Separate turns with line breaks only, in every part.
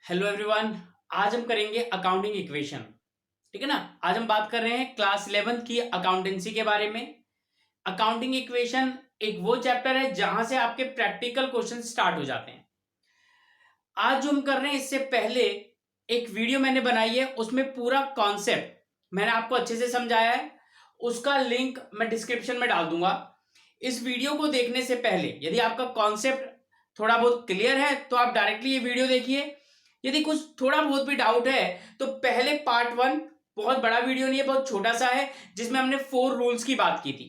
Hello everyone. आज हम करेंगे अकाउंटिंग इक्वेशन। ठीक है ना। आज हम बात कर रहे हैं क्लास 11 की अकाउंटेंसी के बारे में। अकाउंटिंग इक्वेशन एक वो चैप्टर है जहां से आपके प्रैक्टिकल क्वेश्चन स्टार्ट हो जाते हैं। आज जो हम कर रहे हैं इससे पहले एक वीडियो मैंने बनाई है, उसमें पूरा कॉन्सेप्ट मैंने आपको अच्छे से समझाया है। उसका लिंक मैं डिस्क्रिप्शन में डाल दूंगा। इस वीडियो को देखने से पहले यदि आपका कॉन्सेप्ट थोड़ा बहुत क्लियर है तो आप डायरेक्टली ये वीडियो देखिए। यदि कुछ थोड़ा बहुत भी डाउट है तो पहले पार्ट 1, बहुत बड़ा वीडियो नहीं है, बहुत छोटा सा है, जिसमें हमने 4 रूल्स की बात की थी।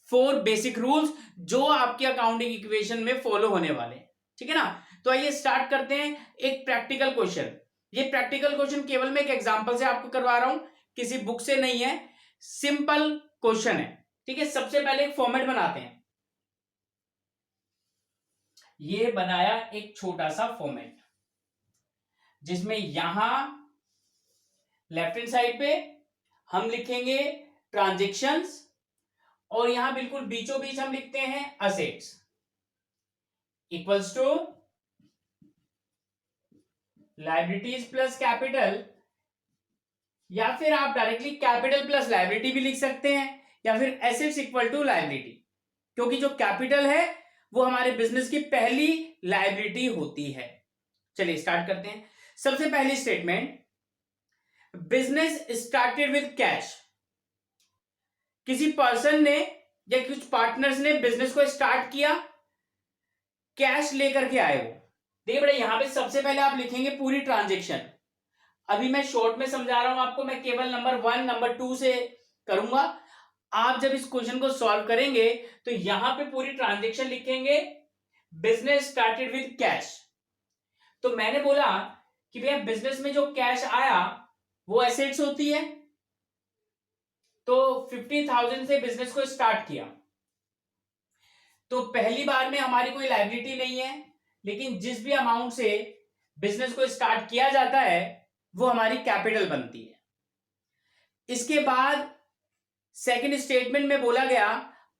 4 बेसिक रूल्स जो आपके अकाउंटिंग इक्वेशन में फॉलो होने वाले हैं। ठीक है ना। तो आइए स्टार्ट करते हैं। एक प्रैक्टिकल क्वेश्चन। ये प्रैक्टिकल क्वेश्चन केवल मैं एक एग्जांपल से आपको करवा रहा हूं, किसी बुक से नहीं है। सिंपल क्वेश्चन है। ठीक है। सबसे पहले एक फॉर्मेट बनाते हैं। ये बनाया एक छोटा सा फॉर्मेट जिसमें यहां लेफ्ट हैंड साइड पे हम लिखेंगे ट्रांजैक्शंस और यहां बिल्कुल बीचों बीच हम लिखते हैं assets equals to liabilities plus capital, या फिर आप डायरेक्टली कैपिटल प्लस लायबिलिटी भी लिख सकते हैं, या फिर एसेट्स इक्वल टू लायबिलिटी, क्योंकि जो कैपिटल है वो हमारे बिजनेस की पहली लायबिलिटी होती है। चलिए स्टार्ट करते हैं। सबसे पहली statement, business started with cash. किसी पर्सन ने या कुछ पार्टनर्स ने बिजनेस को स्टार्ट किया, कैश लेकर के आए। वो देखिए बेटा, यहां पे सबसे पहले आप लिखेंगे पूरी ट्रांजेक्शन। अभी मैं शॉर्ट में समझा रहा हूं आपको, मैं केवल नंबर 1 नंबर 2 से करूंगा। आप जब इस क्वेश्चन को सॉल्व करेंगे तो यहां पे पूरी ट्रांजेक्शन लिखेंगे, बिजनेस स्टार्टेड विद कैश। तो मैंने बोला कि भैया बिजनेस में जो कैश आया वो एसेट्स होती है, तो 50,000 से बिजनेस को स्टार्ट किया। तो पहली बार में हमारी कोई लायबिलिटी नहीं है, लेकिन जिस भी अमाउंट से बिजनेस को स्टार्ट किया जाता है वो हमारी कैपिटल बनती है। इसके बाद सेकंड स्टेटमेंट में बोला गया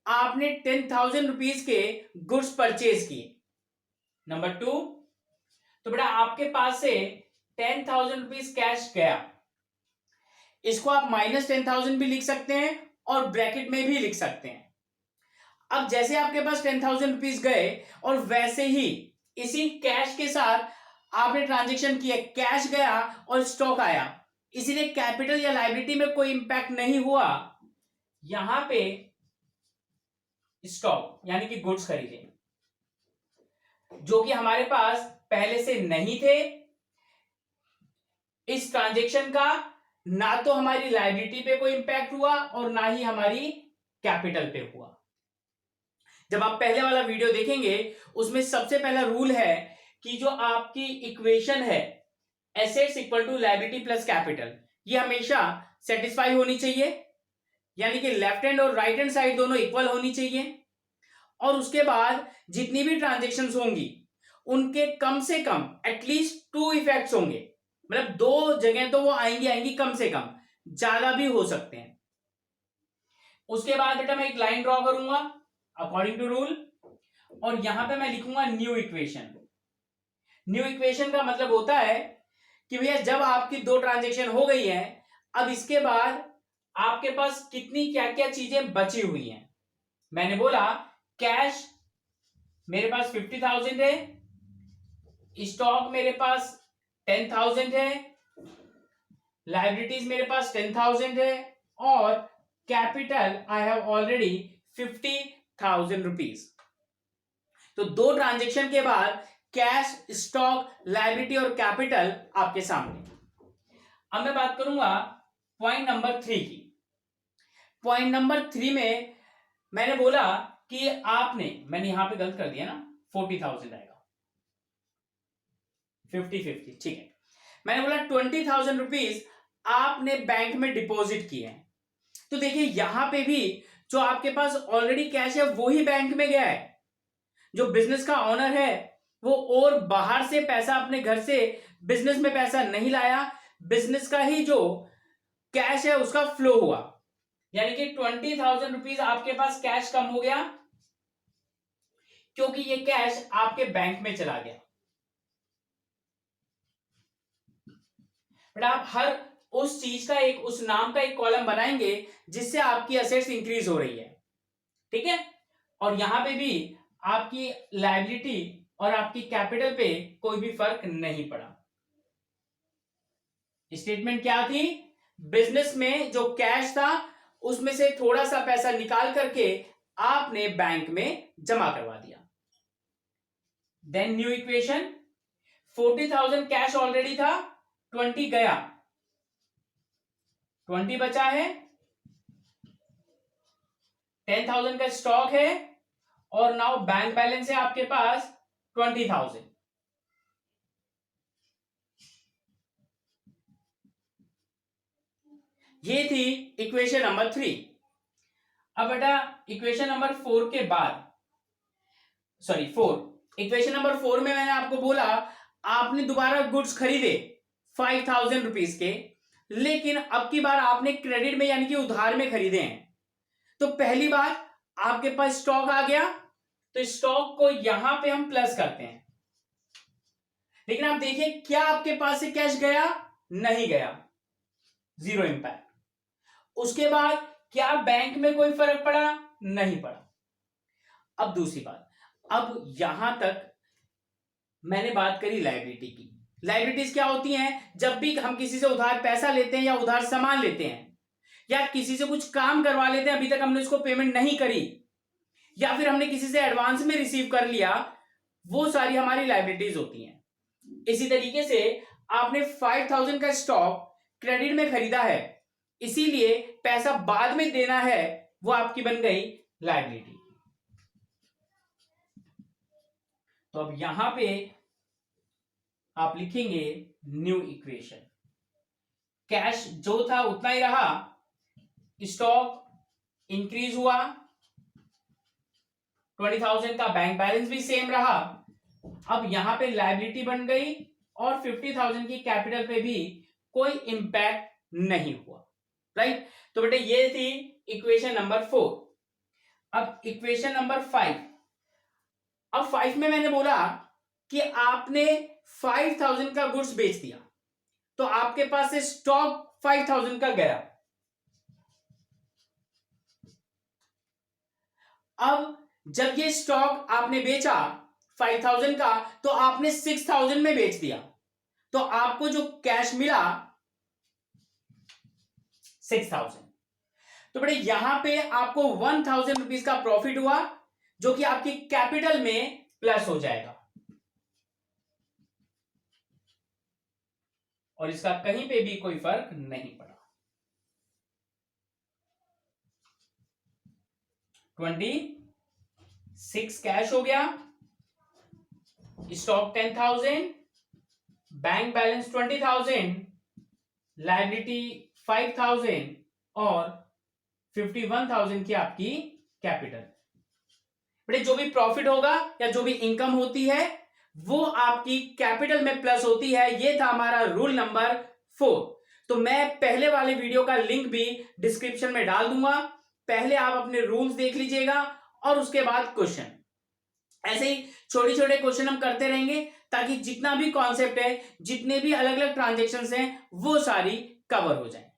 आपने 10,000 रुपीज के गुड्स परचेज किए। नंबर 2, तो बेटा आपके पास से 10,000 रुपीज कैश गया। इसको आप -10,000 भी लिख सकते हैं और ब्रैकेट में भी लिख सकते हैं। अब जैसे आपके पास 10,000 रुपीज गए और वैसे ही इसी कैश के साथ आपने ट्रांजेक्शन किया, कैश गया और स्टॉक आया, इसीलिए कैपिटल या लायबिलिटी में कोई इंपैक्ट नहीं हुआ। यहां पे स्टॉक यानी कि गुड्स खरीदे जो कि हमारे पास पहले से नहीं थे। इस ट्रांजेक्शन का ना तो हमारी लायबिलिटी पे कोई इंपैक्ट हुआ और ना ही हमारी कैपिटल पे हुआ। जब आप पहले वाला वीडियो देखेंगे उसमें सबसे पहला रूल है कि जो आपकी इक्वेशन है assets equal to liability plus capital, ये हमेशा सेटिस्फाई होनी चाहिए, यानी कि लेफ्ट हैंड और राइट हैंड साइड दोनों इक्वल होनी चाहिए। और उसके बाद जितनी भी ट्रांजेक्शन्स होंगी उनके कम से कम एटलीस्ट 2 इफेक्ट्स होंगे, मतलब 2 जगह तो वो आएंगी कम से कम, ज्यादा भी हो सकते हैं। उसके बाद बेटा मैं एक लाइन ड्रॉ करूंगा अकॉर्डिंग टू रूल, और यहां पे मैं लिखूंगा न्यू इक्वेशन। न्यू इक्वेशन का मतलब होता है कि भैया जब आपकी 2 ट्रांजेक्शन हो गई है, अब इसके बाद आपके पास कितनी क्या क्या चीजें बची हुई हैं। मैंने बोला कैश मेरे पास 50,000 है, स्टॉक मेरे पास 10,000 है, लायबिलिटीज मेरे पास 10,000 है, और capital I have already 50,000 rupees. तो 2 ट्रांजेक्शन के बाद कैश, स्टॉक, लायबिलिटी और कैपिटल आपके सामने। अब मैं बात करूंगा पॉइंट नंबर 3 की। पॉइंट नंबर 3 में मैंने बोला कि मैंने यहां पे गलत कर दिया ना, 40,000 आएगा, 50-50 ठीक है। मैंने बोला 20,000 रुपीज आपने बैंक में डिपॉजिट किए हैं। तो देखिए यहां पे भी जो आपके पास ऑलरेडी कैश है वो ही बैंक में गया है। जो बिजनेस का ऑनर है वो और बाहर से पैसा अपने घर से बिजनेस में पैसा नहीं लाया, बिजनेस का ही जो कैश है उसका फ्लो हुआ, यानी कि 20,000 रुपीज आपके पास कैश कम हो गया क्योंकि ये कैश आपके बैंक में चला गया। बट आप हर उस चीज का एक, उस नाम का एक कॉलम बनाएंगे जिससे आपकी असेट्स इंक्रीज हो रही है, ठीक है। और यहां पे भी आपकी लायबिलिटी और आपकी कैपिटल पे कोई भी फर्क नहीं पड़ा। स्टेटमेंट क्या थी, बिजनेस में जो कैश था उसमें से थोड़ा सा पैसा निकाल करके आपने बैंक में जमा करवा दिया। Then new equation, 40,000 cash already था, 20 गया, 20 बचा है, 10,000 का स्टॉक है और नाउ बैंक बैलेंस है आपके पास 20,000। ये थी इक्वेशन नंबर 3। अब बेटा इक्वेशन नंबर 4 के बाद, सॉरी 4, इक्वेशन नंबर 4 में मैंने आपको बोला आपने दोबारा गुड्स खरीदे 5,000 रुपीज के, लेकिन अब की बार आपने क्रेडिट में यानी कि उधार में खरीदे हैं। तो पहली बार आपके पास स्टॉक आ गया, तो स्टॉक को यहां पे हम प्लस करते हैं, लेकिन आप देखिए क्या आपके पास से कैश गया, नहीं गया, जीरो इंपैक्ट। उसके बाद क्या बैंक में कोई फर्क पड़ा, नहीं पड़ा। अब दूसरी बात, अब यहां तक मैंने बात करी लायबिलिटी की। लायबिलिटीज क्या होती हैं, जब भी हम किसी से उधार पैसा लेते हैं या उधार सामान लेते हैं या किसी से कुछ काम करवा लेते हैं, अभी तक हमने उसको पेमेंट नहीं करी, या फिर हमने किसी से एडवांस में रिसीव कर लिया, वो सारी हमारी लायबिलिटीज होती हैं। इसी तरीके से आपने 5,000 का स्टॉक क्रेडिट में खरीदा है, इसीलिए पैसा बाद में देना है, वो आपकी बन गई लायबिलिटी। तो अब यहां पे आप लिखेंगे न्यू इक्वेशन, कैश जो था उतना ही रहा, स्टॉक इंक्रीज हुआ, 20,000 का बैंक बैलेंस भी सेम रहा। अब यहां पे लायबिलिटी बन गई और 50,000 की कैपिटल पे भी कोई इंपैक्ट नहीं हुआ, राइट। तो बेटे ये थी इक्वेशन नंबर 4। अब इक्वेशन नंबर 5। अब 5 में मैंने बोला कि आपने 5,000 का गुड्स बेच दिया, तो आपके पास से स्टॉक 5,000 का गया। अब जब ये स्टॉक आपने बेचा 5,000 का, तो आपने 6,000 में बेच दिया, तो आपको जो कैश मिला 6,000। तो बेटे यहां पे आपको 1,000 रुपीज का प्रॉफिट हुआ, जो कि आपकी कैपिटल में प्लस हो जाएगा, और इसका कहीं पे भी कोई फर्क नहीं पड़ा। 26 कैश हो गया, स्टॉक 10,000, बैंक बैलेंस 20,000, लायबिलिटी 5,000 और 51,000 की आपकी कैपिटल। बेटे जो भी प्रॉफिट होगा या जो भी इनकम होती है वो आपकी कैपिटल में प्लस होती है। ये था हमारा रूल नंबर 4। तो मैं पहले वाले वीडियो का लिंक भी डिस्क्रिप्शन में डाल दूंगा, पहले आप अपने रूल्स देख लीजिएगा और उसके बाद क्वेश्चन। ऐसे ही छोटे छोटे क्वेश्चन हम करते रहेंगे ताकि जितना भी कॉन्सेप्ट है, जितने भी अलग अलग ट्रांजेक्शन्स हैं, वो सारी कवर हो जाए।